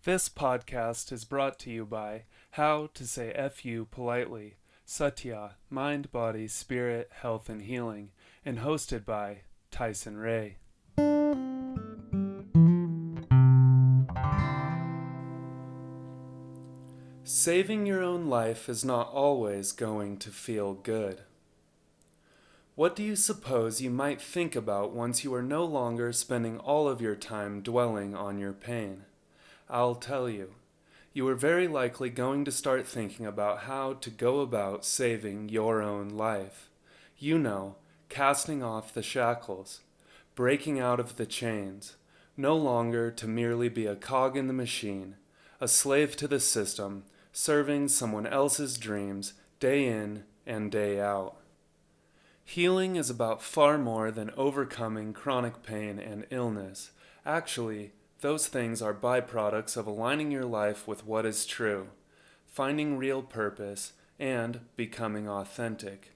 This podcast is brought to you by How to Say FU Politely, Satya, Mind, Body, Spirit, Health, and Healing, and hosted by Tyson Ray. Saving your own life is not always going to feel good. What do you suppose you might think about once you are no longer spending all of your time dwelling on your pain? I'll tell you. You are very likely going to start thinking about how to go about saving your own life. You know, casting off the shackles, breaking out of the chains, no longer to merely be a cog in the machine, a slave to the system, serving someone else's dreams day in and day out. Healing is about far more than overcoming chronic pain and illness. Actually, those things are byproducts of aligning your life with what is true, finding real purpose, and becoming authentic.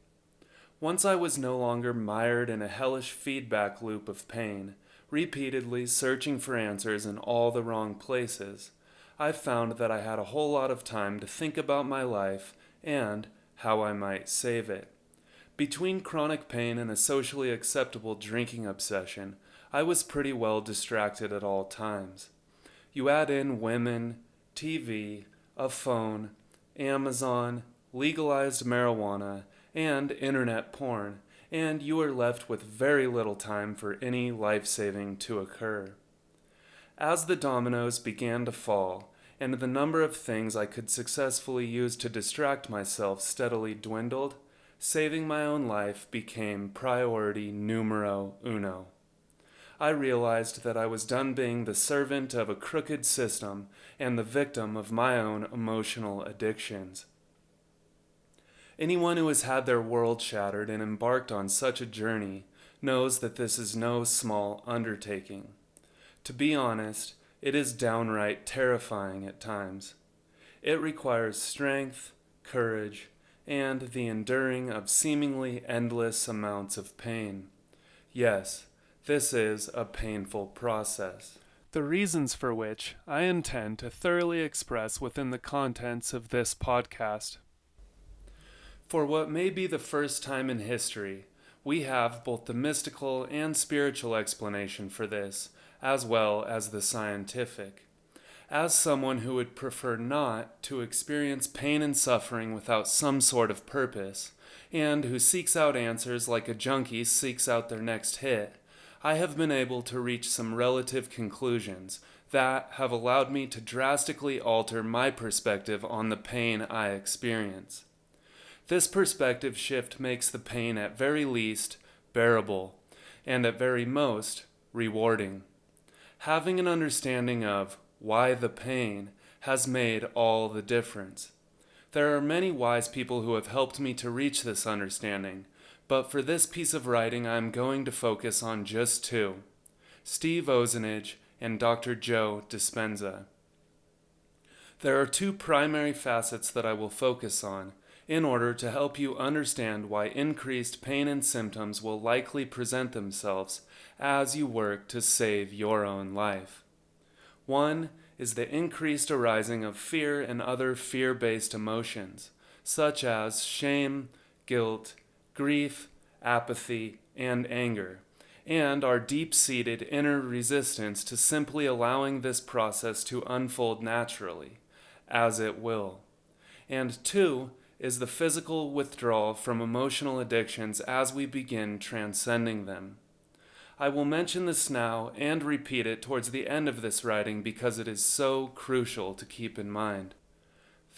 Once I was no longer mired in a hellish feedback loop of pain, repeatedly searching for answers in all the wrong places, I found that I had a whole lot of time to think about my life and how I might save it. Between chronic pain and a socially acceptable drinking obsession, I was pretty well distracted at all times. You add in women, TV, a phone, Amazon, legalized marijuana, and internet porn, and you are left with very little time for any life-saving to occur. As the dominoes began to fall, and the number of things I could successfully use to distract myself steadily dwindled, saving my own life became priority numero uno. I realized that I was done being the servant of a crooked system and the victim of my own emotional addictions. Anyone who has had their world shattered and embarked on such a journey knows that this is no small undertaking. To be honest, it is downright terrifying at times. It requires strength, courage, and the enduring of seemingly endless amounts of pain. Yes, this is a painful process. The reasons for which I intend to thoroughly express within the contents of this podcast. For what may be the first time in history, we have both the mystical and spiritual explanation for this, as well as the scientific. As someone who would prefer not to experience pain and suffering without some sort of purpose, and who seeks out answers like a junkie seeks out their next hit, I have been able to reach some relative conclusions that have allowed me to drastically alter my perspective on the pain I experience. This perspective shift makes the pain at very least bearable, and at very most rewarding. Having an understanding of why the pain has made all the difference. There are many wise people who have helped me to reach this understanding, but for this piece of writing I am going to focus on just two, Steve Ozenage and Dr. Joe Dispenza. There are two primary facets that I will focus on in order to help you understand why increased pain and symptoms will likely present themselves as you work to save your own life. One is the increased arising of fear and other fear-based emotions, such as shame, guilt, grief, apathy, and anger, and our deep-seated inner resistance to simply allowing this process to unfold naturally, as it will. And two is the physical withdrawal from emotional addictions as we begin transcending them. I will mention this now and repeat it towards the end of this writing because it is so crucial to keep in mind.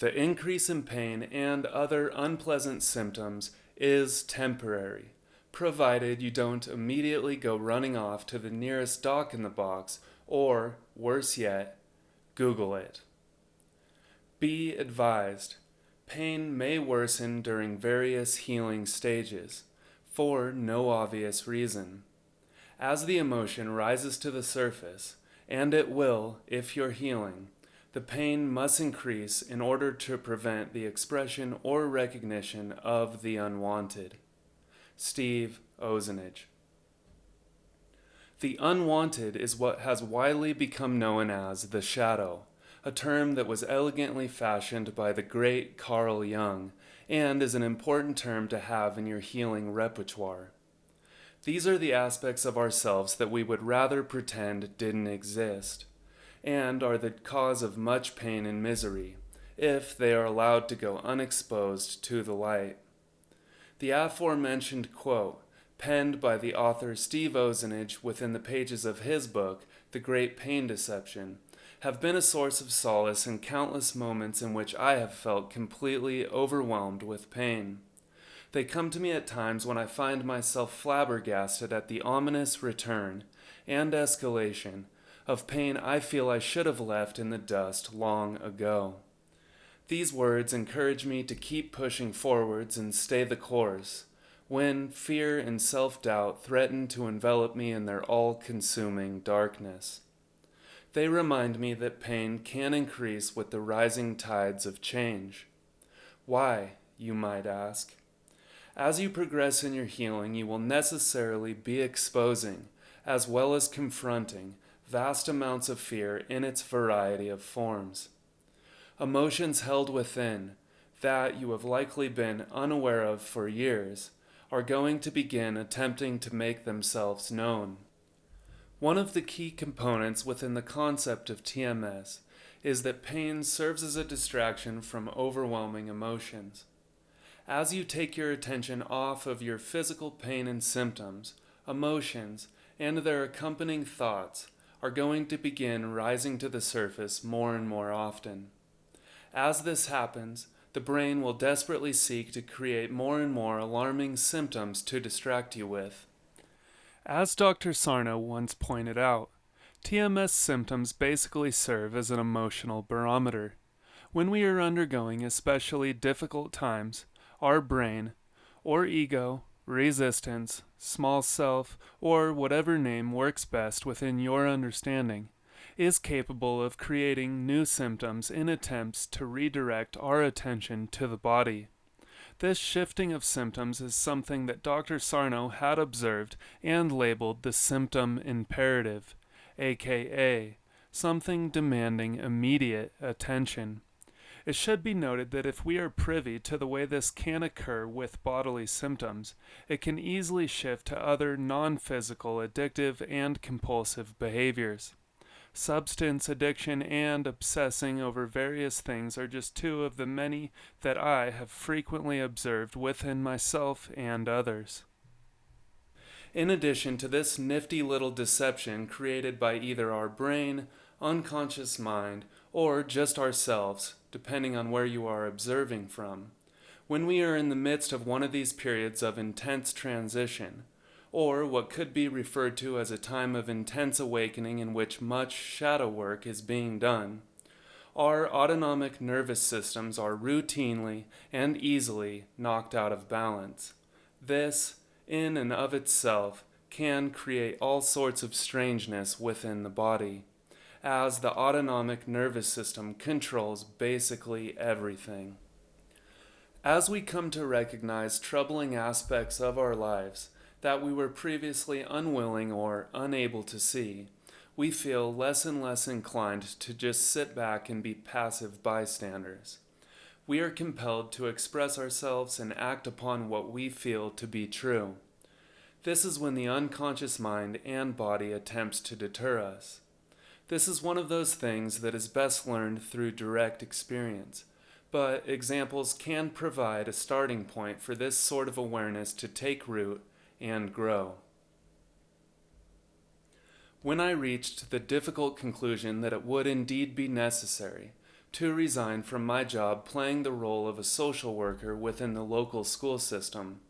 The increase in pain and other unpleasant symptoms is temporary, provided you don't immediately go running off to the nearest Doc in the Box or, worse yet, Google it. Be advised, pain may worsen during various healing stages, for no obvious reason. As the emotion rises to the surface, and it will if you're healing, the pain must increase in order to prevent the expression or recognition of the unwanted. Steve Ozenage. The unwanted is what has widely become known as the shadow, a term that was elegantly fashioned by the great Carl Jung and is an important term to have in your healing repertoire. These are the aspects of ourselves that we would rather pretend didn't exist, and are the cause of much pain and misery, if they are allowed to go unexposed to the light. The aforementioned quote, penned by the author Steve Ozenage within the pages of his book, The Great Pain Deception, have been a source of solace in countless moments in which I have felt completely overwhelmed with pain. They come to me at times when I find myself flabbergasted at the ominous return and escalation of pain I feel I should have left in the dust long ago. These words encourage me to keep pushing forwards and stay the course, when fear and self-doubt threaten to envelop me in their all-consuming darkness. They remind me that pain can increase with the rising tides of change. Why, you might ask? As you progress in your healing, you will necessarily be exposing, as well as confronting, vast amounts of fear in its variety of forms. Emotions held within, that you have likely been unaware of for years, are going to begin attempting to make themselves known. One of the key components within the concept of TMS is that pain serves as a distraction from overwhelming emotions. As you take your attention off of your physical pain and symptoms, emotions, and their accompanying thoughts are going to begin rising to the surface more and more often. As this happens, the brain will desperately seek to create more and more alarming symptoms to distract you with. As Dr. Sarno once pointed out, TMS symptoms basically serve as an emotional barometer. When we are undergoing especially difficult times, our brain, or ego, resistance, small self, or whatever name works best within your understanding, is capable of creating new symptoms in attempts to redirect our attention to the body. This shifting of symptoms is something that Dr. Sarno had observed and labeled the symptom imperative, aka something demanding immediate attention. It should be noted that if we are privy to the way this can occur with bodily symptoms, it can easily shift to other non-physical addictive and compulsive behaviors. Substance addiction and obsessing over various things are just two of the many that I have frequently observed within myself and others. In addition to this nifty little deception created by either our brain, unconscious mind, or just ourselves, depending on where you are observing from, when we are in the midst of one of these periods of intense transition, or what could be referred to as a time of intense awakening in which much shadow work is being done, our autonomic nervous systems are routinely and easily knocked out of balance. This, in and of itself, can create all sorts of strangeness within the body, as the autonomic nervous system controls basically everything. As we come to recognize troubling aspects of our lives that we were previously unwilling or unable to see, we feel less and less inclined to just sit back and be passive bystanders. We are compelled to express ourselves and act upon what we feel to be true. This is when the unconscious mind and body attempts to deter us. This is one of those things that is best learned through direct experience, but examples can provide a starting point for this sort of awareness to take root and grow. When I reached the difficult conclusion that it would indeed be necessary to resign from my job playing the role of a social worker within the local school system,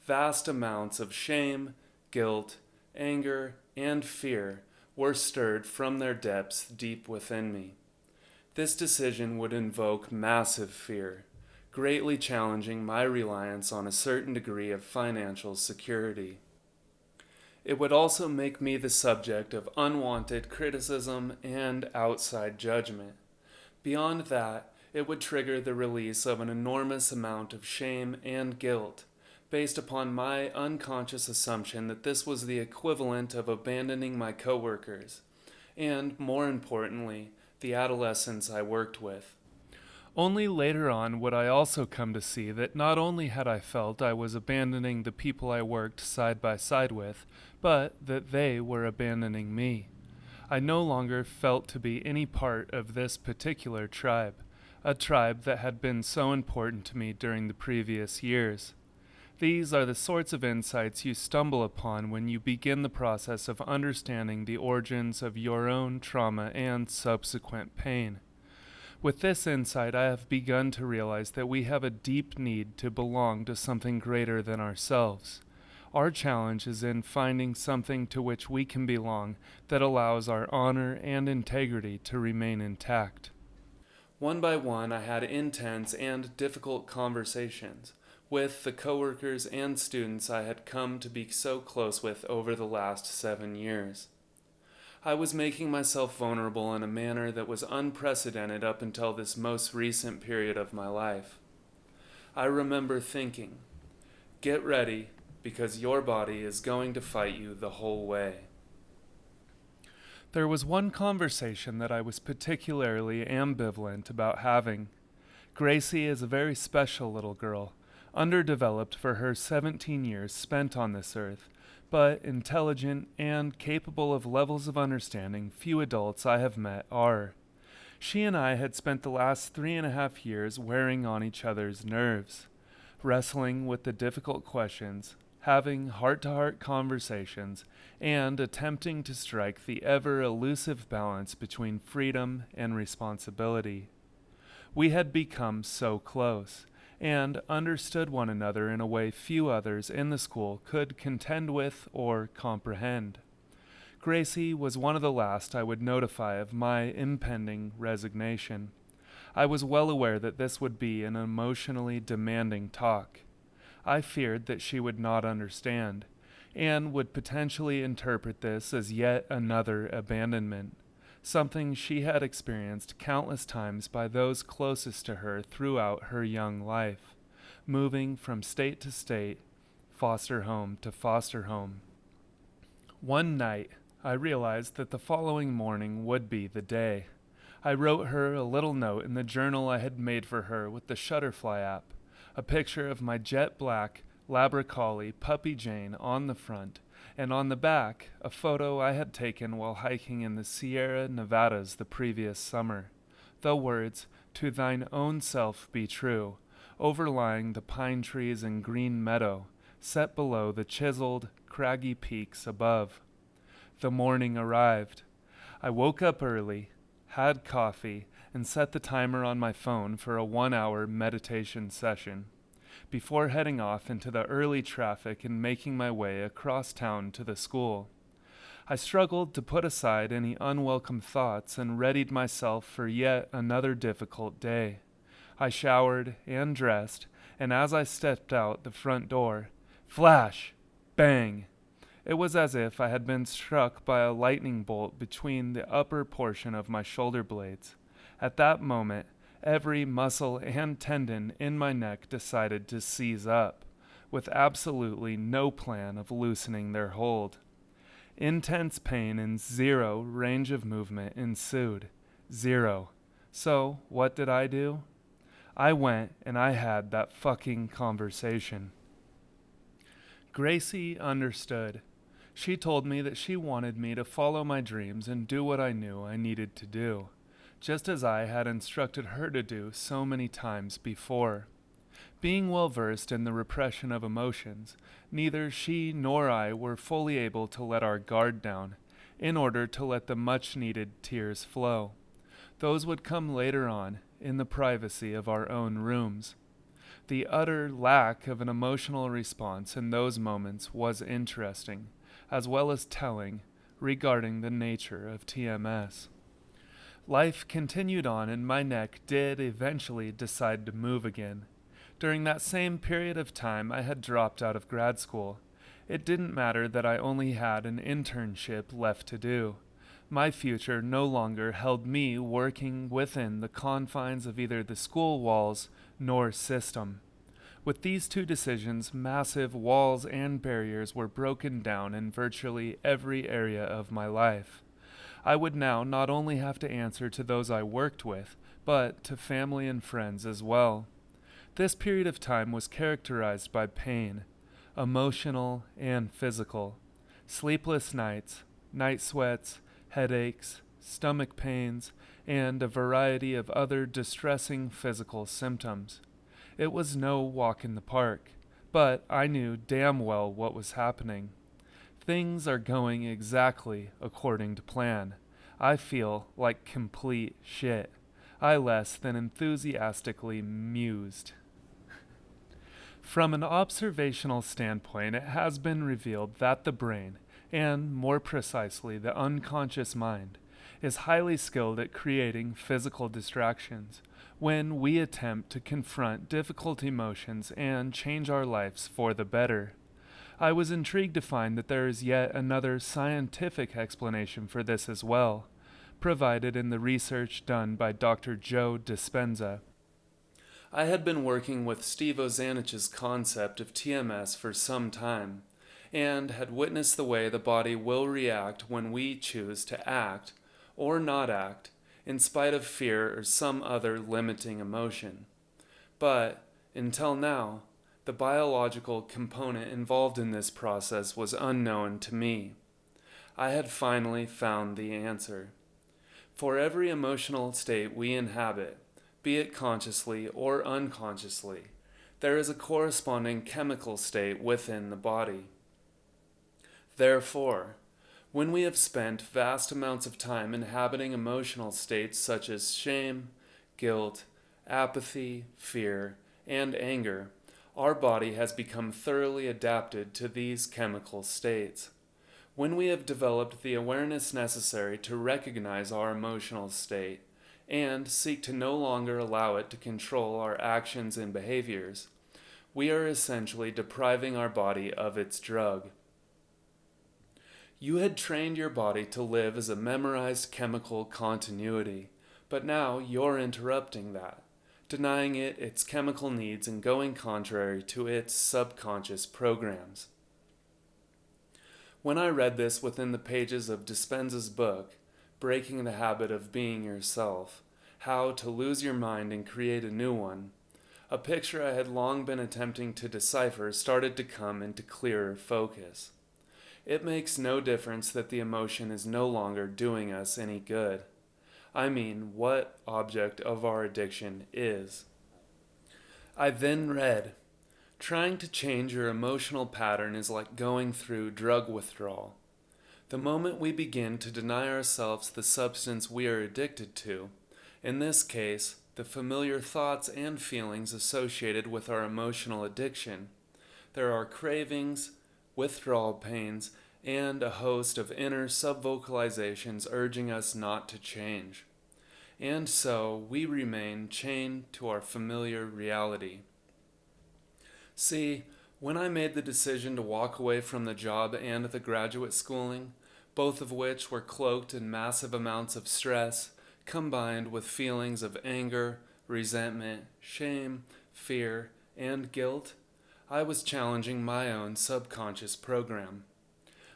vast amounts of shame, guilt, anger, and fear were stirred from their depths deep within me. This decision would invoke massive fear, greatly challenging my reliance on a certain degree of financial security. It would also make me the subject of unwanted criticism and outside judgment. Beyond that, it would trigger the release of an enormous amount of shame and guilt, based upon my unconscious assumption that this was the equivalent of abandoning my coworkers, and, more importantly, the adolescents I worked with. Only later on would I also come to see that not only had I felt I was abandoning the people I worked side by side with, but that they were abandoning me. I no longer felt to be any part of this particular tribe, a tribe that had been so important to me during the previous years. These are the sorts of insights you stumble upon when you begin the process of understanding the origins of your own trauma and subsequent pain. With this insight, I have begun to realize that we have a deep need to belong to something greater than ourselves. Our challenge is in finding something to which we can belong that allows our honor and integrity to remain intact. One by one, I had intense and difficult conversations with the coworkers and students I had come to be so close with over the last 7 years. I was making myself vulnerable in a manner that was unprecedented up until this most recent period of my life. I remember thinking, get ready, because your body is going to fight you the whole way. There was one conversation that I was particularly ambivalent about having. Gracie is a very special little girl, underdeveloped for her 17 years spent on this earth, but intelligent and capable of levels of understanding few adults I have met are. She and I had spent the last 3.5 years wearing on each other's nerves, wrestling with the difficult questions, having heart-to-heart conversations, and attempting to strike the ever-elusive balance between freedom and responsibility. We had become so close, and understood one another in a way few others in the school could contend with or comprehend. Gracie was one of the last I would notify of my impending resignation. I was well aware that this would be an emotionally demanding talk. I feared that she would not understand, and would potentially interpret this as yet another abandonment, something she had experienced countless times by those closest to her throughout her young life, moving from state to state, foster home to foster home. One night, I realized that the following morning would be the day. I wrote her a little note in the journal I had made for her with the Shutterfly app, a picture of my jet black Labra Collie Puppy Jane on the front, and on the back, a photo I had taken while hiking in the Sierra Nevadas the previous summer. The words, "To thine own self be true," overlying the pine trees and green meadow, set below the chiseled, craggy peaks above. The morning arrived. I woke up early, had coffee, and set the timer on my phone for a 1-hour meditation session, before heading off into the early traffic and making my way across town to the school. I struggled to put aside any unwelcome thoughts and readied myself for yet another difficult day. I showered and dressed, and as I stepped out the front door, flash! Bang! It was as if I had been struck by a lightning bolt between the upper portion of my shoulder blades. At that moment, every muscle and tendon in my neck decided to seize up, with absolutely no plan of loosening their hold. Intense pain and zero range of movement ensued. Zero. So, what did I do? I went and I had that fucking conversation. Gracie understood. She told me that she wanted me to follow my dreams and do what I knew I needed to do, just as I had instructed her to do so many times before. Being well versed in the repression of emotions, neither she nor I were fully able to let our guard down, in order to let the much-needed tears flow. Those would come later on, in the privacy of our own rooms. The utter lack of an emotional response in those moments was interesting, as well as telling, regarding the nature of TMS. Life continued on, and my neck did eventually decide to move again. During that same period of time, I had dropped out of grad school. It didn't matter that I only had an internship left to do. My future no longer held me working within the confines of either the school walls nor system. With these two decisions, massive walls and barriers were broken down in virtually every area of my life. I would now not only have to answer to those I worked with, but to family and friends as well. This period of time was characterized by pain, emotional and physical, sleepless nights, night sweats, headaches, stomach pains, and a variety of other distressing physical symptoms. It was no walk in the park, but I knew damn well what was happening. Things are going exactly according to plan. I feel like complete shit. I less than enthusiastically mused. From an observational standpoint, it has been revealed that the brain, and more precisely the unconscious mind, is highly skilled at creating physical distractions when we attempt to confront difficult emotions and change our lives for the better. I was intrigued to find that there is yet another scientific explanation for this as well, provided in the research done by Dr. Joe Dispenza. I had been working with Steve Ozanich's concept of TMS for some time, and had witnessed the way the body will react when we choose to act, or not act, in spite of fear or some other limiting emotion. But, until now, the biological component involved in this process was unknown to me. I had finally found the answer. For every emotional state we inhabit, be it consciously or unconsciously, there is a corresponding chemical state within the body. Therefore, when we have spent vast amounts of time inhabiting emotional states such as shame, guilt, apathy, fear, and anger, our body has become thoroughly adapted to these chemical states. When we have developed the awareness necessary to recognize our emotional state, and seek to no longer allow it to control our actions and behaviors, we are essentially depriving our body of its drug. You had trained your body to live as a memorized chemical continuity, but now you're interrupting that, denying it its chemical needs and going contrary to its subconscious programs. When I read this within the pages of Dispenza's book, Breaking the Habit of Being Yourself, How to Lose Your Mind and Create a New One, a picture I had long been attempting to decipher started to come into clearer focus. It makes no difference that the emotion is no longer doing us any good. I mean, what object of our addiction is. I then read, trying to change your emotional pattern is like going through drug withdrawal. The moment we begin to deny ourselves the substance we are addicted to, in this case, the familiar thoughts and feelings associated with our emotional addiction, there are cravings, withdrawal pains, and a host of inner subvocalizations urging us not to change. And so we remain chained to our familiar reality. See, when I made the decision to walk away from the job and the graduate schooling, both of which were cloaked in massive amounts of stress, combined with feelings of anger, resentment, shame, fear, and guilt, I was challenging my own subconscious program.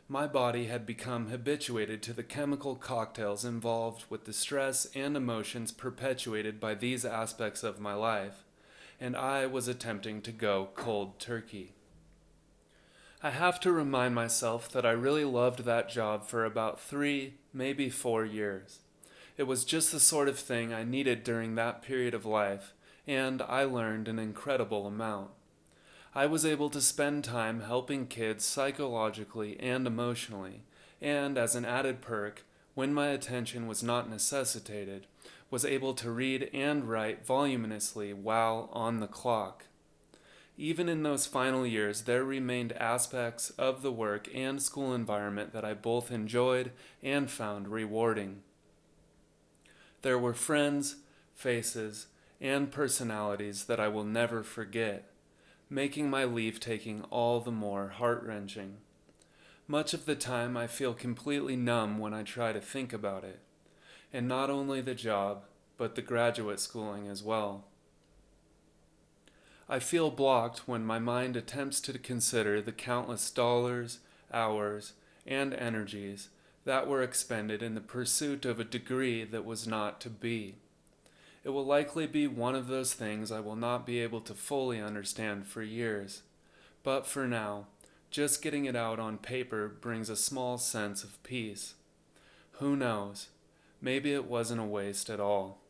My body had become habituated to the chemical cocktails involved with the stress and emotions perpetuated by these aspects of my life, and I was attempting to go cold turkey. I have to remind myself that I really loved that job for about 3, maybe 4 years. It was just the sort of thing I needed during that period of life, and I learned an incredible amount. I was able to spend time helping kids psychologically and emotionally, and as an added perk, when my attention was not necessitated, was able to read and write voluminously while on the clock. Even in those final years, there remained aspects of the work and school environment that I both enjoyed and found rewarding. There were friends, faces, and personalities that I will never forget, making my leave-taking all the more heart-wrenching. Much of the time I feel completely numb when I try to think about it, and not only the job, but the graduate schooling as well. I feel blocked when my mind attempts to consider the countless dollars, hours, and energies that were expended in the pursuit of a degree that was not to be. It will likely be one of those things I will not be able to fully understand for years, but for now, just getting it out on paper brings a small sense of peace. Who knows? Maybe it wasn't a waste at all.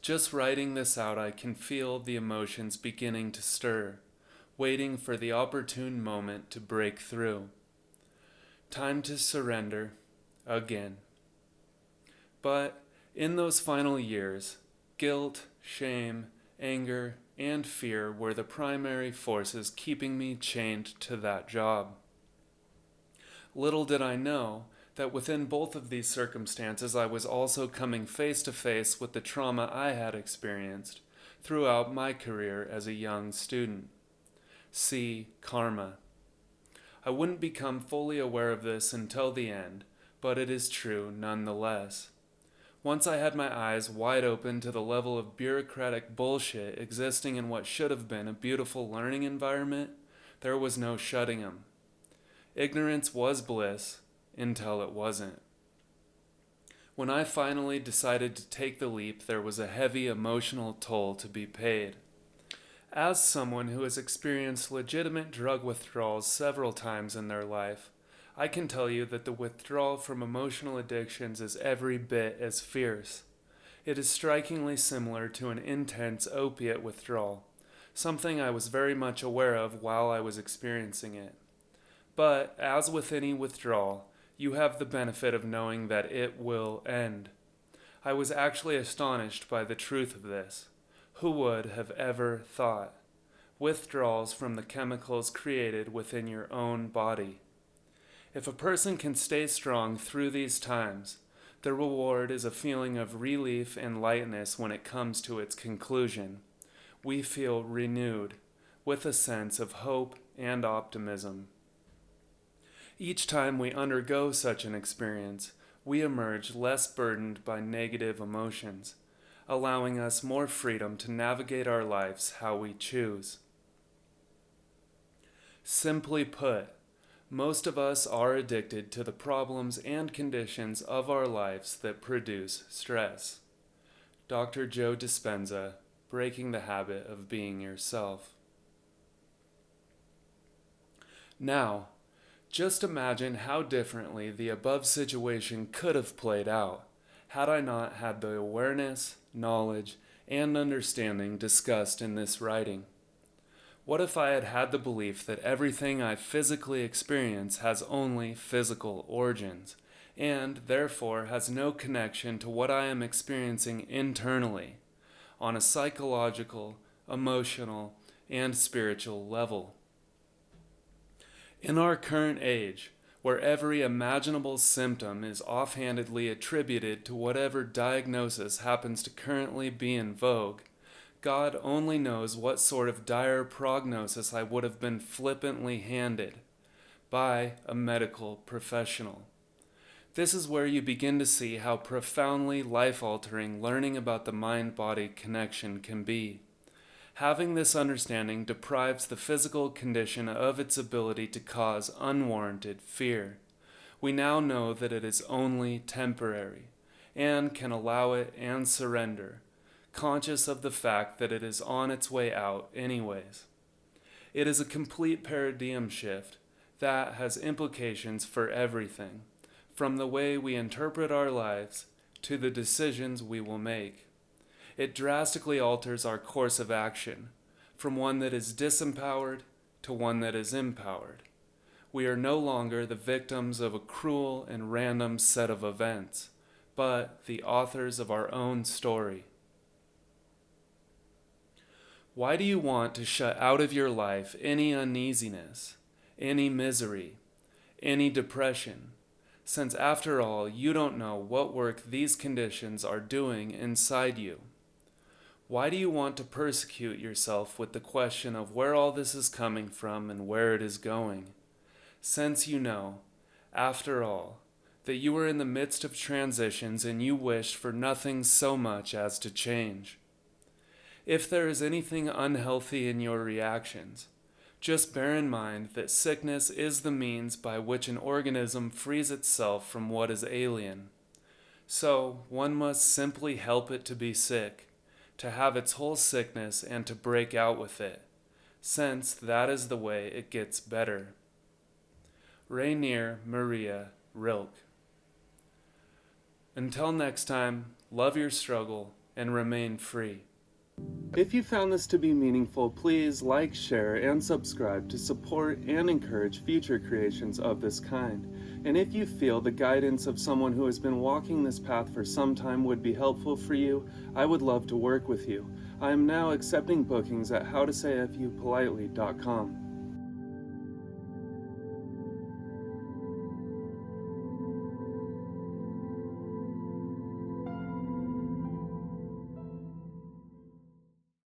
Just writing this out, I can feel the emotions beginning to stir, waiting for the opportune moment to break through. Time to surrender again. But in those final years, guilt, shame, anger, and fear were the primary forces keeping me chained to that job. Little did I know that within both of these circumstances I was also coming face to face with the trauma I had experienced throughout my career as a young student. See karma. I wouldn't become fully aware of this until the end, but it is true nonetheless. Once I had my eyes wide open to the level of bureaucratic bullshit existing in what should have been a beautiful learning environment, there was no shutting them. Ignorance was bliss until it wasn't. When I finally decided to take the leap, there was a heavy emotional toll to be paid. As someone who has experienced legitimate drug withdrawals several times in their life, I can tell you that the withdrawal from emotional addictions is every bit as fierce. It is strikingly similar to an intense opiate withdrawal, something I was very much aware of while I was experiencing it. But, as with any withdrawal, you have the benefit of knowing that it will end. I was actually astonished by the truth of this. Who would have ever thought? Withdrawals from the chemicals created within your own body. If a person can stay strong through these times, the reward is a feeling of relief and lightness when it comes to its conclusion. We feel renewed, with a sense of hope and optimism. Each time we undergo such an experience, we emerge less burdened by negative emotions, allowing us more freedom to navigate our lives how we choose. Simply put, most of us are addicted to the problems and conditions of our lives that produce stress. Dr. Joe Dispenza, Breaking the Habit of Being Yourself. Now, just imagine how differently the above situation could have played out had I not had the awareness, knowledge, and understanding discussed in this writing. What if I had had the belief that everything I physically experience has only physical origins, and therefore has no connection to what I am experiencing internally, on a psychological, emotional, and spiritual level? In our current age, where every imaginable symptom is offhandedly attributed to whatever diagnosis happens to currently be in vogue, God only knows what sort of dire prognosis I would have been flippantly handed by a medical professional. This is where you begin to see how profoundly life-altering learning about the mind-body connection can be. Having this understanding deprives the physical condition of its ability to cause unwarranted fear. We now know that it is only temporary, and can allow it and surrender, conscious of the fact that it is on its way out anyways. It is a complete paradigm shift that has implications for everything, from the way we interpret our lives to the decisions we will make. It drastically alters our course of action, from one that is disempowered to one that is empowered. We are no longer the victims of a cruel and random set of events, but the authors of our own story. Why do you want to shut out of your life any uneasiness, any misery, any depression, since after all you don't know what work these conditions are doing inside you? Why do you want to persecute yourself with the question of where all this is coming from and where it is going, since you know, after all, that you are in the midst of transitions and you wish for nothing so much as to change? If there is anything unhealthy in your reactions, Just bear in mind that sickness is the means by which an organism frees itself from what is alien. So, one must simply help it to be sick, to have its whole sickness and to break out with it, since that is the way it gets better. Rainier Maria Rilke. Until next time, love your struggle and remain free. If you found this to be meaningful, please like, share, and subscribe to support and encourage future creations of this kind. And if you feel the guidance of someone who has been walking this path for some time would be helpful for you, I would love to work with you. I am now accepting bookings at howtosayfupolitely.com.